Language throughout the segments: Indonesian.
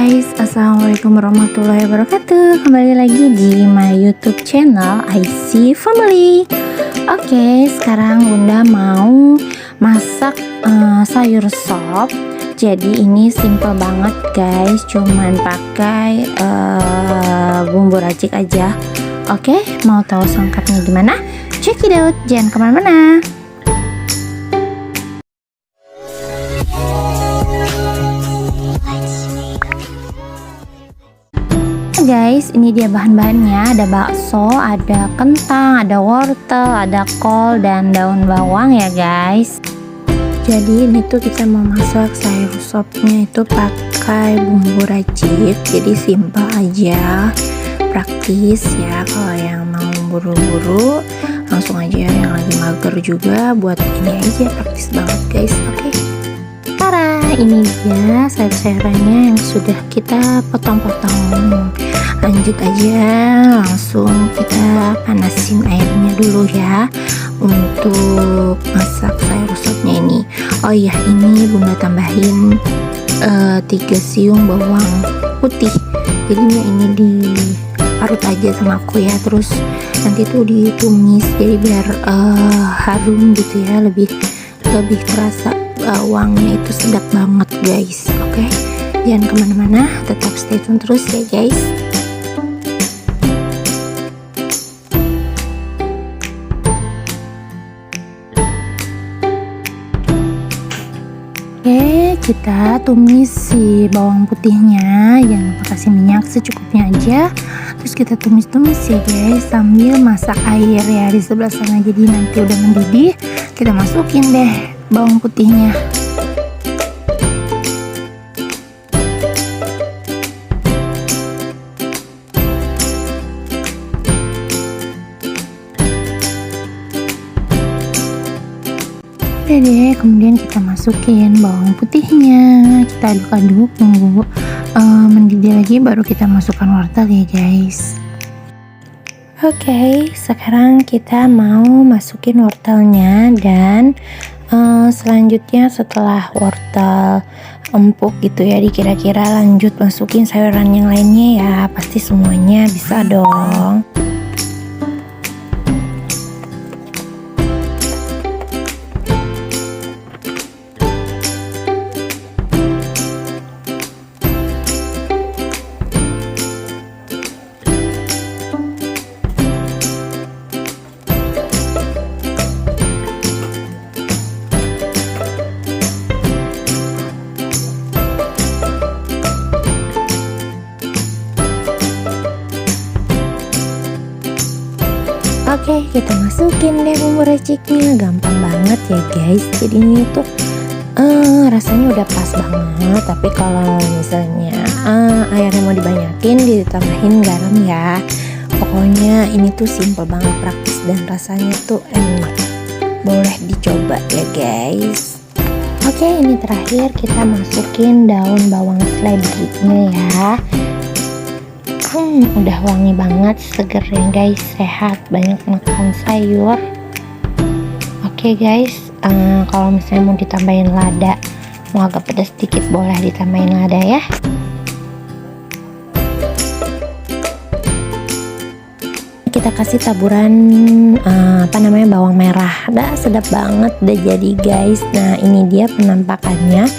guys, assalamualaikum warahmatullahi wabarakatuh. Kembali lagi di my YouTube channel IC Family. Oke, sekarang Bunda mau masak sayur sop. Jadi ini simple banget guys, cuman pakai bumbu racik aja. Oke, mau tahu selengkapnya gimana? Check it out, jangan kemana-mana. Guys, ini dia bahan-bahannya. Ada bakso, ada kentang, ada wortel, ada kol, dan daun bawang ya guys. Jadi ini tuh kita mau masak sayur sopnya itu pakai bumbu racik. Jadi simple aja, praktis ya. Kalau yang mau buru-buru langsung aja, yang lagi mager juga buat ini aja, praktis banget guys. Oke. Tara, ini dia sayur-sayurannya yang sudah kita potong-potong. Lanjut aja, langsung kita panasin airnya dulu ya untuk masak sayur sopnya ini. Oh iya, ini Bunda tambahin 3 siung bawang putih. Jadinya ini diparut aja sama aku ya, terus nanti tuh ditumis jadi biar harum gitu ya, lebih terasa bawangnya itu sedap banget guys. Oke, jangan kemana-mana, tetap stay tune terus ya guys. Oke, kita tumis si bawang putihnya, jangan lupa kasih minyak secukupnya aja. Terus kita tumis-tumis ya guys, sambil masak air ya di sebelah sana. Jadi nanti udah mendidih, kita masukin deh bawang putihnya. Udah deh, kemudian kita masukin bawang putihnya, kita aduk-aduk, tunggu mendidih lagi, baru kita masukkan wortel ya guys. Oke, sekarang kita mau masukin wortelnya, dan selanjutnya setelah wortel empuk gitu ya, dikira-kira lanjut masukin sayuran yang lainnya ya, pasti semuanya bisa dong. Oke, kita masukin deh bumbu raciknya, gampang banget ya guys. Jadi ini tuh rasanya udah pas banget. Tapi kalau misalnya airnya mau dibanyakin, ditambahin garam ya. Pokoknya ini tuh simple banget, praktis, dan rasanya tuh enak. Boleh dicoba ya guys. Oke, ini terakhir kita masukin daun bawang seledrinya ya. Udah wangi banget, seger ya guys, sehat, banyak makan sayur. Oke guys, kalau misalnya mau ditambahin lada, mau agak pedas sedikit, boleh ditambahin lada ya. Kita kasih taburan bawang merah. Dah sedap banget udah jadi guys. Nah, ini dia penampakannya.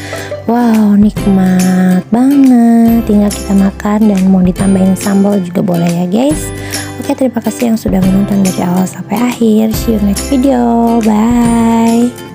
Wow, nikmat banget. Tinggal kita makan, dan mau ditambahin sambal juga boleh ya guys. Oke, terima kasih yang sudah menonton dari awal sampai akhir. See you next video. Bye.